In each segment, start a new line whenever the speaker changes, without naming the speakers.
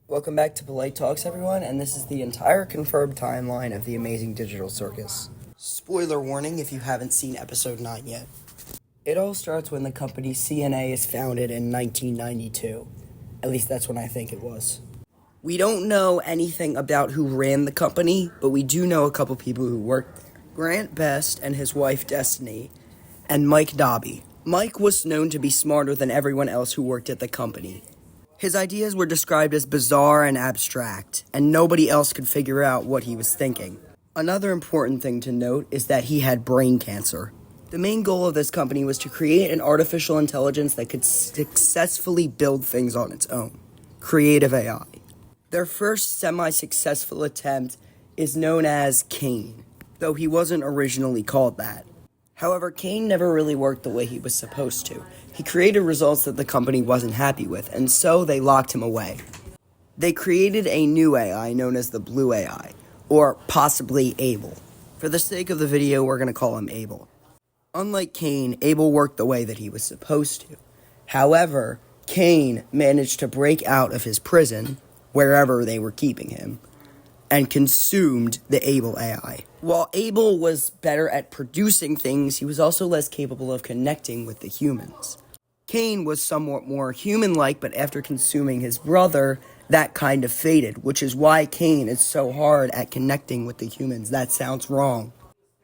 Welcome back to Polite Talks, everyone, and this is the entire confirmed timeline of the Amazing Digital Circus. Spoiler warning if you haven't seen episode 9 yet. It all starts when the company CNA is founded in 1992. At least that's when I think it was. We don't know anything about who ran the company, but we do know a couple people who worked there. Grant Best and his wife Destiny, and Mike Dobby. Mike was known to be smarter than everyone else who worked at the company. His ideas were described as bizarre and abstract, and nobody else could figure out what he was thinking. Another important thing to note is that he had brain cancer. The main goal of this company was to create an artificial intelligence that could successfully build things on its own. Creative AI. Their first semi-successful attempt is known as Kane, though he wasn't originally called that. However, Kane never really worked the way he was supposed to. He created results that the company wasn't happy with, and so they locked him away. They created a new AI known as the Blue AI, or possibly Abel. For the sake of the video, we're going to call him Abel. Unlike Kane, Abel worked the way that he was supposed to. However, Kane managed to break out of his prison, wherever they were keeping him, and consumed the Abel AI. While Abel was better at producing things, he was also less capable of connecting with the humans. Kane was somewhat more human-like, but after consuming his brother, that kind of faded, which is why Kane is so hard at connecting with the humans. That sounds wrong.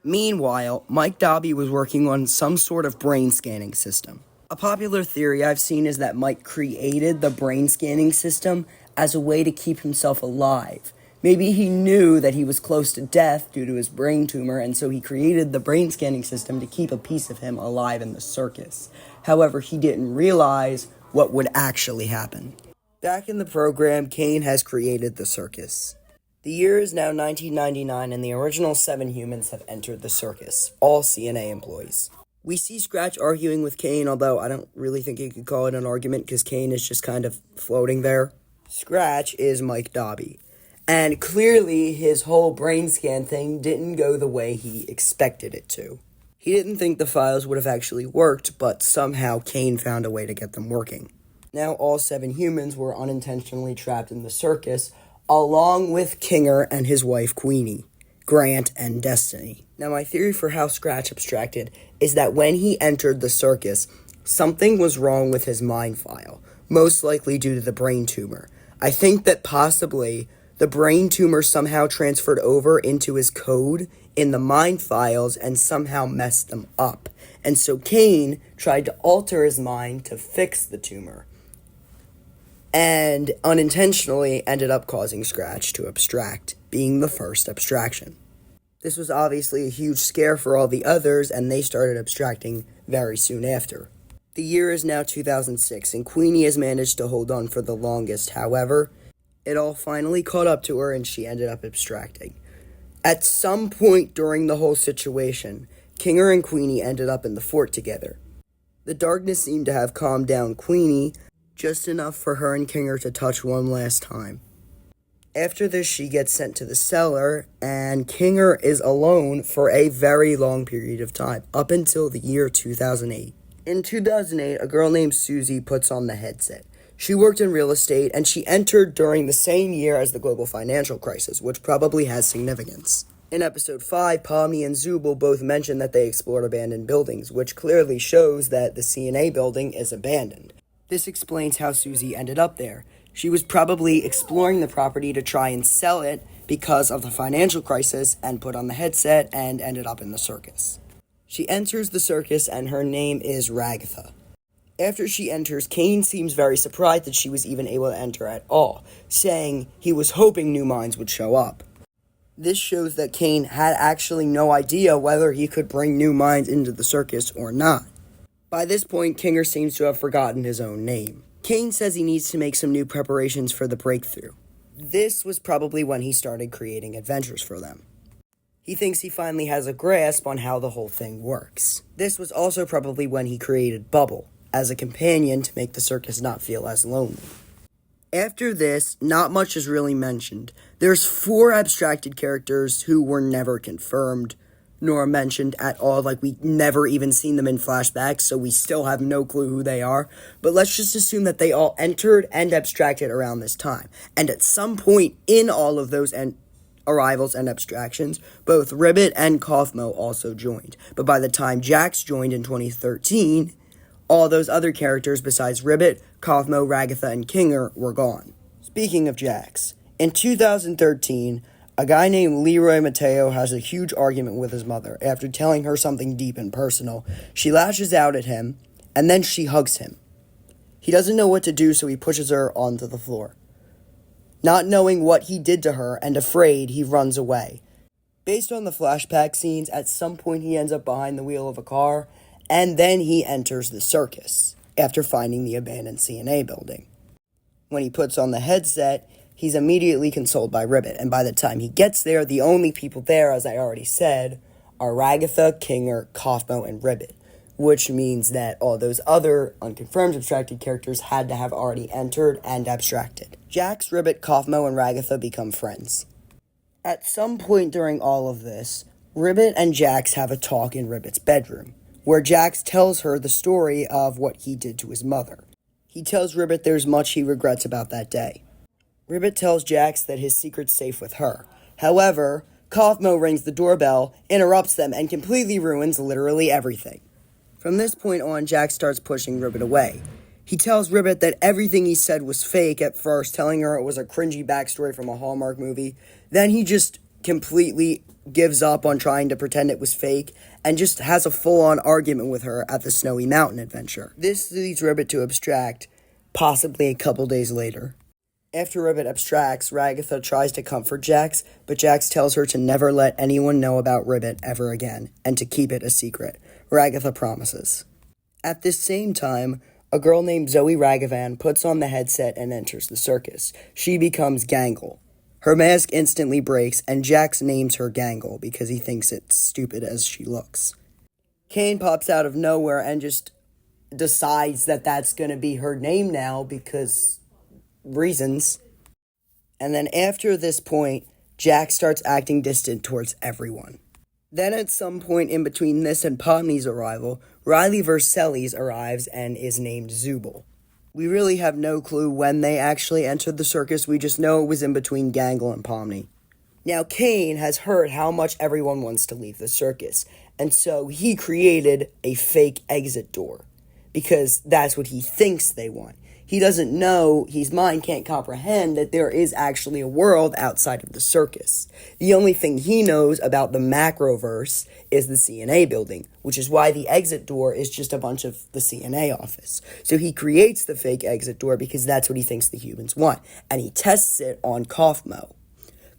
Meanwhile, Mike Dobby was working on some sort of brain scanning system. A popular theory I've seen is that Mike created the brain scanning system as a way to keep himself alive. Maybe he knew that he was close to death due to his brain tumor, and so he created the brain scanning system to keep a piece of him alive in the circus. However, he didn't realize what would actually happen. Back in the program, Kane has created the circus. The year is now 1999, and the original 7 humans have entered the circus, all CNA employees. We see Scratch arguing with Kane, although I don't really think you could call it an argument because Kane is just kind of floating there. Scratch is Mike Dobby. And clearly, his whole brain scan thing didn't go the way he expected it to. He didn't think the files would have actually worked, but somehow Kane found a way to get them working. Now all 7 humans were unintentionally trapped in the circus, along with Kinger and his wife Queenie, Grant, and Destiny. Now my theory for how Scratch abstracted is that when he entered the circus, something was wrong with his mind file, most likely due to the brain tumor. I think that possibly the brain tumor somehow transferred over into his code in the mind files and somehow messed them up. And so Kane tried to alter his mind to fix the tumor, and unintentionally ended up causing Scratch to abstract, being the first abstraction. This was obviously a huge scare for all the others, and they started abstracting very soon after. The year is now 2006, and Queenie has managed to hold on for the longest. However, it all finally caught up to her, and she ended up abstracting. At some point during the whole situation, Kinger and Queenie ended up in the fort together. The darkness seemed to have calmed down Queenie, just enough for her and Kinger to touch one last time. After this, she gets sent to the cellar, and Kinger is alone for a very long period of time, up until the year 2008. In 2008, a girl named Susie puts on the headset. She worked in real estate, and she entered during the same year as the global financial crisis, which probably has significance. In episode 5, Pomni and Zubul both mention that they explored abandoned buildings, which clearly shows that the CNA building is abandoned. This explains how Susie ended up there. She was probably exploring the property to try and sell it because of the financial crisis and put on the headset and ended up in the circus. She enters the circus, and her name is Ragatha. After she enters, Kane seems very surprised that she was even able to enter at all, saying he was hoping new minds would show up. This shows that Kane had actually no idea whether he could bring new minds into the circus or not. By this point, Kinger seems to have forgotten his own name. Kane says he needs to make some new preparations for the breakthrough. This was probably when he started creating adventures for them. He thinks he finally has a grasp on how the whole thing works. This was also probably when he created Bubble as a companion to make the circus not feel as lonely. After this, not much is really mentioned. There's 4 abstracted characters who were never confirmed, nor mentioned at all. Like, we never even seen them in flashbacks, so we still have no clue who they are. But let's just assume that they all entered and abstracted around this time. And at some point in all of those arrivals and abstractions, both Ribbit and Kaufmo also joined. But by the time Jax joined in 2013, all those other characters besides Ribbit, Kaufmo, Ragatha, and Kinger were gone. Speaking of Jax, in 2013, a guy named Leroy Mateo has a huge argument with his mother. After telling her something deep and personal, she lashes out at him, and then she hugs him. He doesn't know what to do, so he pushes her onto the floor. Not knowing what he did to her and afraid, he runs away. Based on the flashback scenes, at some point he ends up behind the wheel of a car, and then he enters the circus after finding the abandoned CNA building. When he puts on the headset, he's immediately consoled by Ribbit, and by the time he gets there, the only people there, as I already said, are Ragatha, Kinger, Kaufmo, and Ribbit, which means that all those other unconfirmed abstracted characters had to have already entered and abstracted. Jax, Ribbit, Kaufmo, and Ragatha become friends. At some point during all of this, Ribbit and Jax have a talk in Ribbit's bedroom, where Jax tells her the story of what he did to his mother. He tells Ribbit there's much he regrets about that day. Ribbit tells Jax that his secret's safe with her. However, Kaufmo rings the doorbell, interrupts them, and completely ruins literally everything. From this point on, Jax starts pushing Ribbit away. He tells Ribbit that everything he said was fake at first, telling her it was a cringy backstory from a Hallmark movie. Then he just completely gives up on trying to pretend it was fake and just has a full-on argument with her at the Snowy Mountain adventure. This leads Ribbit to abstract, possibly a couple days later. After Ribbit abstracts, Ragatha tries to comfort Jax, but Jax tells her to never let anyone know about Ribbit ever again, and to keep it a secret. Ragatha promises. At this same time, a girl named Zoe Ragavan puts on the headset and enters the circus. She becomes Gangle. Her mask instantly breaks, and Jax names her Gangle because he thinks it's stupid as she looks. Kane pops out of nowhere and just decides that that's going to be her name now because reasons. And then after this point, Jax starts acting distant towards everyone. Then at some point in between this and Pomni's arrival, Riley Vercellis arrives and is named Zubul. We really have no clue when they actually entered the circus, we just know it was in between Gangle and Pomni. Now Kane has heard how much everyone wants to leave the circus, and so he created a fake exit door, because that's what he thinks they want. He doesn't know, his mind can't comprehend that there is actually a world outside of the circus. The only thing he knows about the macroverse is the CNA building, which is why the exit door is just a bunch of the CNA office. So he creates the fake exit door because that's what he thinks the humans want, and he tests it on Kaufmo.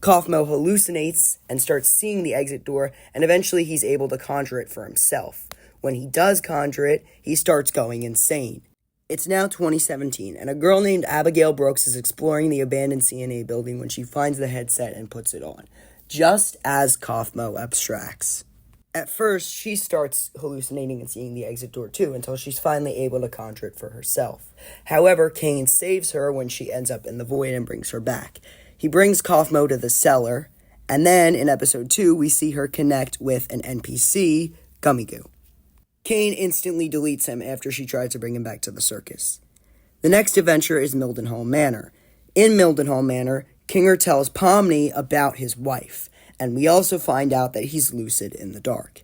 Kaufmo hallucinates and starts seeing the exit door, and eventually he's able to conjure it for himself. When he does conjure it, he starts going insane. It's now 2017, and a girl named Abigail Brooks is exploring the abandoned CNA building when she finds the headset and puts it on, just as Kaufmo abstracts. At first, she starts hallucinating and seeing the exit door too, until she's finally able to conjure it for herself. However, Kane saves her when she ends up in the void and brings her back. He brings Kaufmo to the cellar, and then in episode 2, we see her connect with an NPC, Gummy Goo. Kane instantly deletes him after she tries to bring him back to the circus. The next adventure is Mildenhall Manor. In Mildenhall Manor, Kinger tells Pomni about his wife, and we also find out that he's lucid in the dark.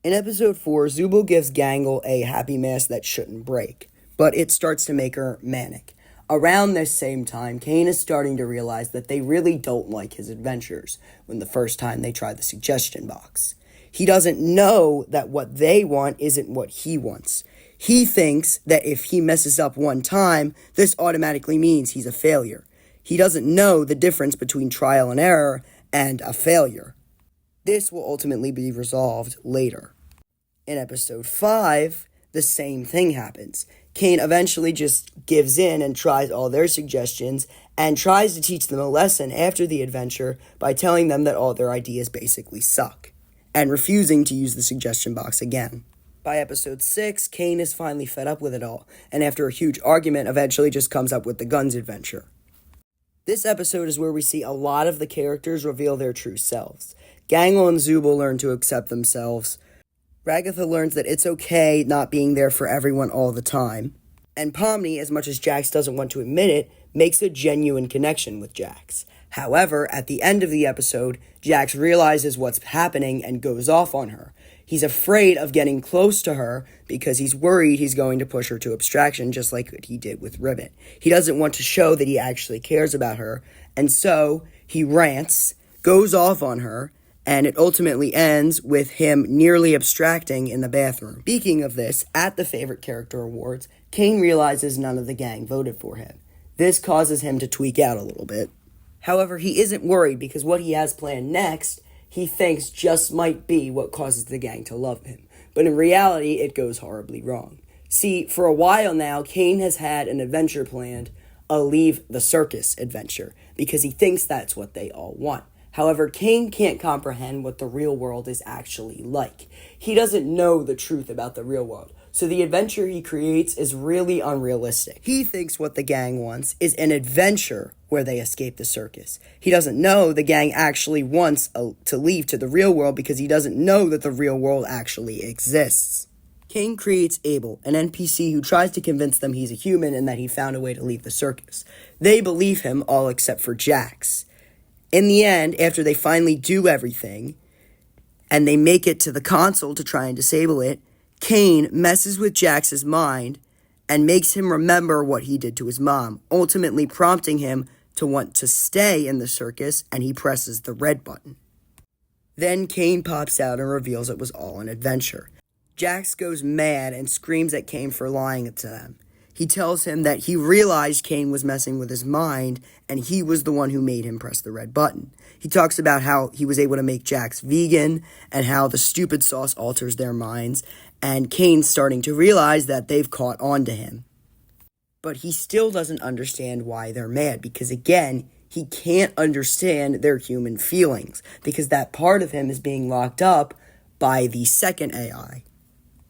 In episode 4, Zubul gives Gangle a happy mask that shouldn't break, but it starts to make her manic. Around this same time, Kane is starting to realize that they really don't like his adventures when the first time they try the suggestion box. He doesn't know that what they want isn't what he wants. He thinks that if he messes up one time, this automatically means he's a failure. He doesn't know the difference between trial and error and a failure. This will ultimately be resolved later. In episode 5, the same thing happens. Kane eventually just gives in and tries all their suggestions and tries to teach them a lesson after the adventure by telling them that all their ideas basically suck, and refusing to use the suggestion box again. By episode 6, Kane is finally fed up with it all, and after a huge argument, eventually just comes up with the guns adventure. This episode is where we see a lot of the characters reveal their true selves. Gangle and Zubul learn to accept themselves. Ragatha learns that it's okay not being there for everyone all the time. And Pomni, as much as Jax doesn't want to admit it, makes a genuine connection with Jax. However, at the end of the episode, Jax realizes what's happening and goes off on her. He's afraid of getting close to her because he's worried he's going to push her to abstraction just like what he did with Ribbit. He doesn't want to show that he actually cares about her, and so he rants, goes off on her, and it ultimately ends with him nearly abstracting in the bathroom. Speaking of this, at the Favorite Character Awards, Kane realizes none of the gang voted for him. This causes him to tweak out a little bit. However, he isn't worried because what he has planned next, he thinks just might be what causes the gang to love him. But in reality, it goes horribly wrong. See, for a while now, Kane has had an adventure planned, a Leave the Circus adventure, because he thinks that's what they all want. However, Kane can't comprehend what the real world is actually like. He doesn't know the truth about the real world, so the adventure he creates is really unrealistic. He thinks what the gang wants is an adventure where they escape the circus. He doesn't know the gang actually wants to leave to the real world because he doesn't know that the real world actually exists. Kane creates Abel, an NPC who tries to convince them he's a human and that he found a way to leave the circus. They believe him, all except for Jax. In the end, after they finally do everything, and they make it to the console to try and disable it, Kane messes with Jax's mind and makes him remember what he did to his mom, ultimately prompting him to want to stay in the circus, and he presses the red button. Then Kane pops out and reveals it was all an adventure. Jax goes mad and screams at Kane for lying to them. He tells him that he realized Kane was messing with his mind, and he was the one who made him press the red button. He talks about how he was able to make Jax vegan, and how the stupid sauce alters their minds, and Kane's starting to realize that they've caught on to him. But he still doesn't understand why they're mad, because again, he can't understand their human feelings, because that part of him is being locked up by the second AI.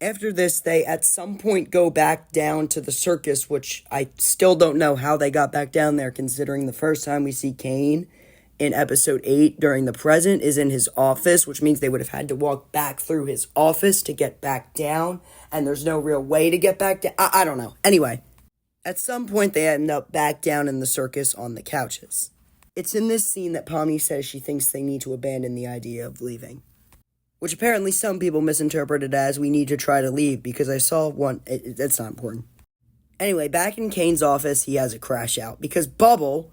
After this, they at some point go back down to the circus, which I still don't know how they got back down there, considering the first time we see Kane in episode 8 during the present is in his office, which means they would have had to walk back through his office to get back down, and there's no real way to get back down. I don't know. Anyway, at some point they end up back down in the circus on the couches. It's in this scene that Pomni says she thinks they need to abandon the idea of leaving, which apparently some people misinterpreted as we need to try to leave, because I saw one. That's not important. Anyway, back in Kane's office, he has a crash out because Bubble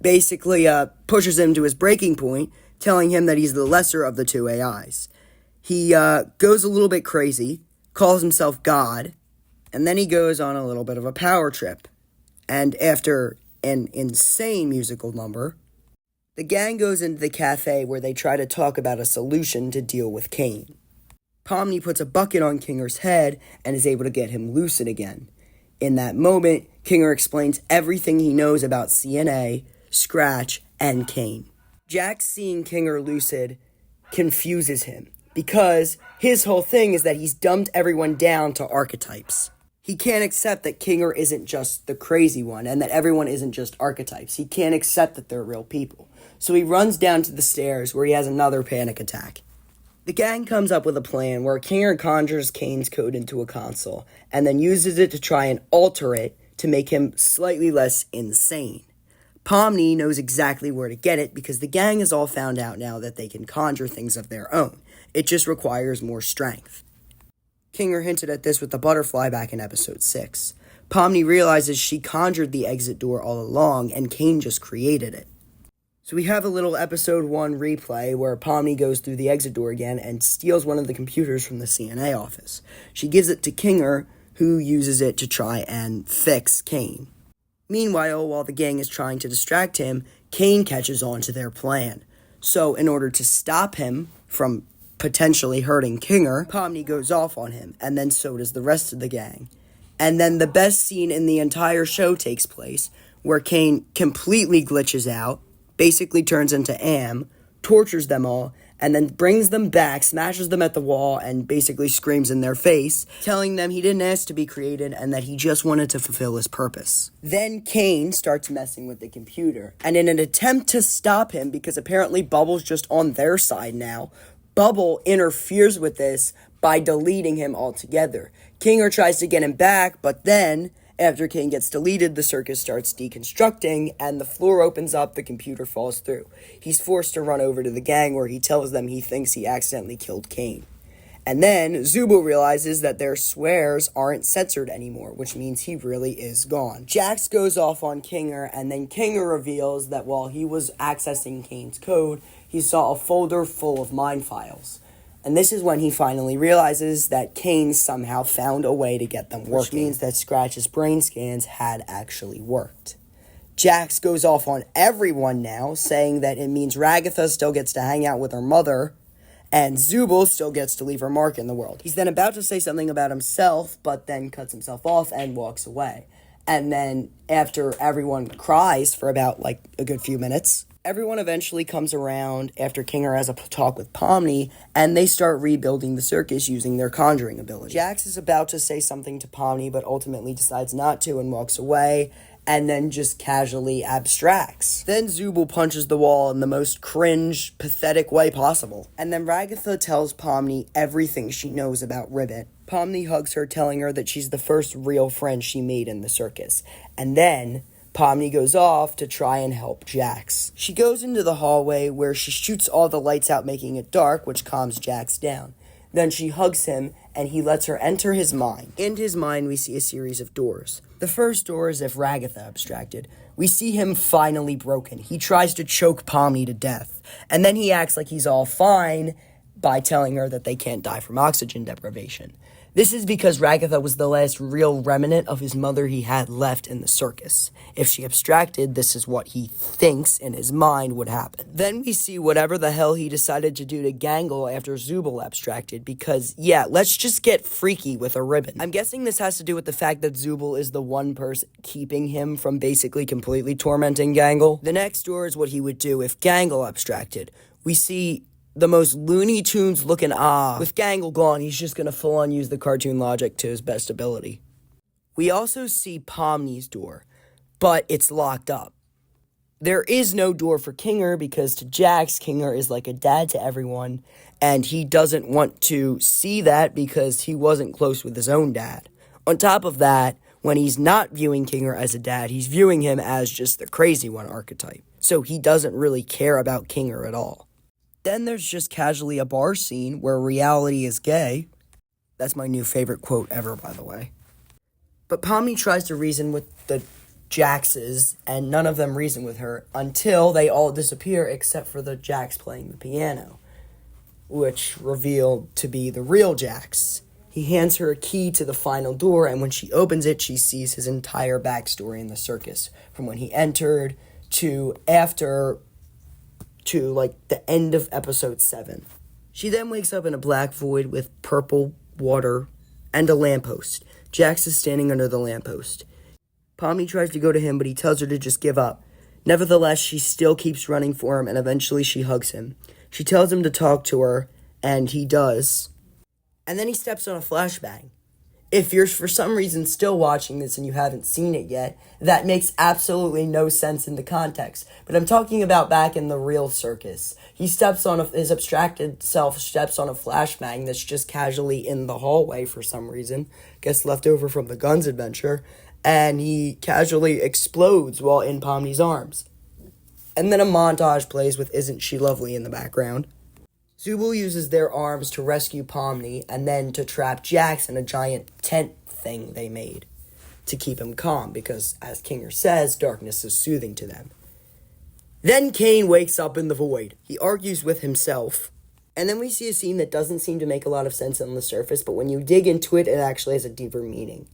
basically pushes him to his breaking point, telling him that he's the lesser of the two AIs. He goes a little bit crazy, calls himself God, and then he goes on a little bit of a power trip. And after an insane musical number, the gang goes into the cafe where they try to talk about a solution to deal with Kane. Pomni puts a bucket on Kinger's head and is able to get him lucid again. In that moment, Kinger explains everything he knows about CNA, Scratch, and Kane. Jax seeing Kinger lucid confuses him, because his whole thing is that he's dumbed everyone down to archetypes. He can't accept that Kinger isn't just the crazy one, and that everyone isn't just archetypes. He can't accept that they're real people. So he runs down to the stairs where he has another panic attack. The gang comes up with a plan where Kinger conjures Kane's code into a console, and then uses it to try and alter it to make him slightly less insane. Pomni knows exactly where to get it because the gang has all found out now that they can conjure things of their own. It just requires more strength. Kinger hinted at this with the butterfly back in episode 6. Pomni realizes she conjured the exit door all along and Kane just created it. So we have a little episode 1 replay where Pomni goes through the exit door again and steals one of the computers from the CNA office. She gives it to Kinger, who uses it to try and fix Kane. Meanwhile, while the gang is trying to distract him, Kane catches on to their plan. So in order to stop him from potentially hurting Kinger, Pomni goes off on him, and then so does the rest of the gang. And then the best scene in the entire show takes place, where Kane completely glitches out, basically turns into Am, tortures them all, and then brings them back, smashes them at the wall, and basically screams in their face, telling them he didn't ask to be created and that he just wanted to fulfill his purpose. Then Kane starts messing with the computer, and in an attempt to stop him, because apparently Bubble's just on their side now, Bubble interferes with this by deleting him altogether. Kinger tries to get him back, but then, after King gets deleted, the circus starts deconstructing, and the floor opens up, the computer falls through. He's forced to run over to the gang, where he tells them he thinks he accidentally killed Kane. And then, Zubul realizes that their swears aren't censored anymore, which means he really is gone. Jax goes off on Kinger, and then Kinger reveals that while he was accessing Kane's code, he saw a folder full of mine files. And this is when he finally realizes that Kane somehow found a way to get them working. Which means that Scratch's brain scans had actually worked. Jax goes off on everyone now, saying that it means Ragatha still gets to hang out with her mother, and Zubul still gets to leave her mark in the world. He's then about to say something about himself, but then cuts himself off and walks away. And then, after everyone cries for about, a good few minutes, everyone eventually comes around after Kinger has a talk with Pomni, and they start rebuilding the circus using their conjuring ability. Jax is about to say something to Pomni, but ultimately decides not to and walks away, and then just casually abstracts. Then Zubul punches the wall in the most cringe, pathetic way possible. And then Ragatha tells Pomni everything she knows about Ribbit. Pomni hugs her, telling her that she's the first real friend she made in the circus. And then Pomni goes off to try and help Jax. She goes into the hallway where she shoots all the lights out, making it dark, which calms Jax down. Then she hugs him, and he lets her enter his mind. In his mind, we see a series of doors. The first door is if Ragatha abstracted. We see him finally broken. He tries to choke Pomni to death, and then he acts like he's all fine by telling her that they can't die from oxygen deprivation. This is because Ragatha was the last real remnant of his mother he had left in the circus. If she abstracted, this is what he thinks in his mind would happen. Then we see whatever the hell he decided to do to Gangle after Zubul abstracted, because, let's just get freaky with a ribbon. I'm guessing this has to do with the fact that Zubul is the one person keeping him from basically completely tormenting Gangle. The next door is what he would do if Gangle abstracted. We see the most Looney Tunes looking with Gangle gone, he's just going to full on use the cartoon logic to his best ability. We also see Pomni's door, but it's locked up. There is no door for Kinger because to Jax, Kinger is like a dad to everyone, and he doesn't want to see that because he wasn't close with his own dad. On top of that, when he's not viewing Kinger as a dad, he's viewing him as just the crazy one archetype. So he doesn't really care about Kinger at all. Then there's just casually a bar scene where reality is gay. That's my new favorite quote ever, by the way. But Pomni tries to reason with the Jaxes, and none of them reason with her until they all disappear except for the Jax playing the piano, which revealed to be the real Jax. He hands her a key to the final door, and when she opens it, she sees his entire backstory in the circus, from when he entered to after to the end of episode 7. She then wakes up in a black void with purple water and a lamppost. Jax is standing under the lamppost. Pomni tries to go to him, but he tells her to just give up. Nevertheless, she still keeps running for him, and eventually she hugs him. She tells him to talk to her, and he does. And then he steps on a flashbang. If you're for some reason still watching this and you haven't seen it yet, that makes absolutely no sense in the context. But I'm talking about back in the real circus. His abstracted self steps on a flashbang that's just casually in the hallway for some reason. Guess left over from the Guns adventure. And he casually explodes while in Pomni's arms. And then a montage plays with Isn't She Lovely in the background. Zubul uses their arms to rescue Pomni and then to trap Jax in a giant tent thing they made to keep him calm because, as Kinger says, darkness is soothing to them. Then Kane wakes up in the void. He argues with himself. And then we see a scene that doesn't seem to make a lot of sense on the surface, but when you dig into it, it actually has a deeper meaning.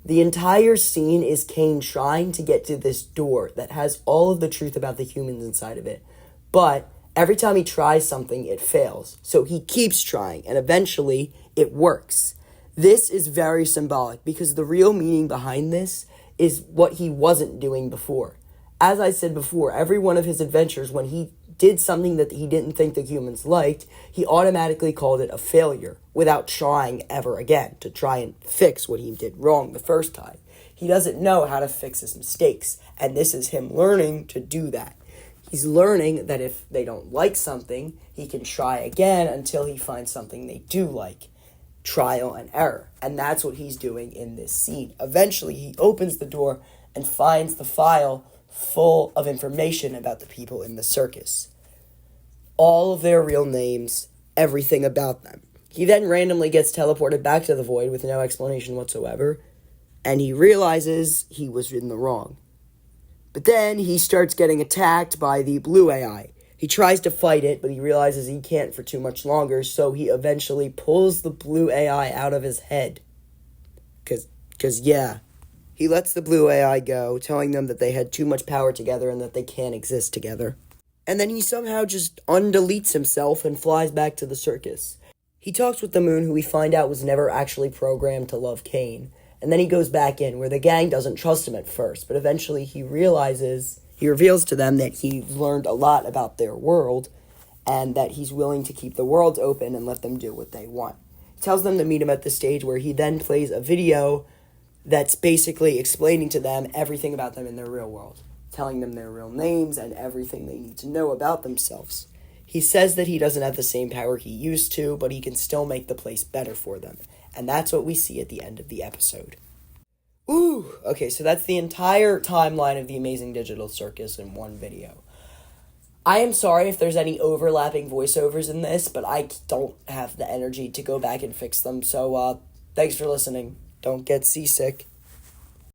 The entire scene is Kane trying to get to this door that has all of the truth about the humans inside of it. But every time he tries something, it fails. So he keeps trying, and eventually it works. This is very symbolic because the real meaning behind this is what he wasn't doing before. As I said before, every one of his adventures, when he did something that he didn't think the humans liked, he automatically called it a failure without trying ever again to try and fix what he did wrong the first time. He doesn't know how to fix his mistakes, and this is him learning to do that. He's learning that if they don't like something, he can try again until he finds something they do like. Trial and error. And that's what he's doing in this scene. Eventually, he opens the door and finds the file full of information about the people in the circus. All of their real names, everything about them. He then randomly gets teleported back to the void with no explanation whatsoever, and he realizes he was in the wrong. But then he starts getting attacked by the blue AI. He tries to fight it, but he realizes he can't for too much longer, so he eventually pulls the blue AI out of his head. Cause he lets the blue AI go, telling them that they had too much power together and that they can't exist together. And then he somehow just undeletes himself and flies back to the circus. He talks with the moon, who we find out was never actually programmed to love Kane. And then he goes back in, where the gang doesn't trust him at first, but eventually he reveals to them that he learned a lot about their world, and that he's willing to keep the world open and let them do what they want. He tells them to meet him at the stage, where he then plays a video that's basically explaining to them everything about them in their real world, telling them their real names and everything they need to know about themselves. He says that he doesn't have the same power he used to, but he can still make the place better for them. And that's what we see at the end of the episode. Ooh, okay, so that's the entire timeline of the Amazing Digital Circus in one video. I am sorry if there's any overlapping voiceovers in this, but I don't have the energy to go back and fix them, so thanks for listening. Don't get seasick.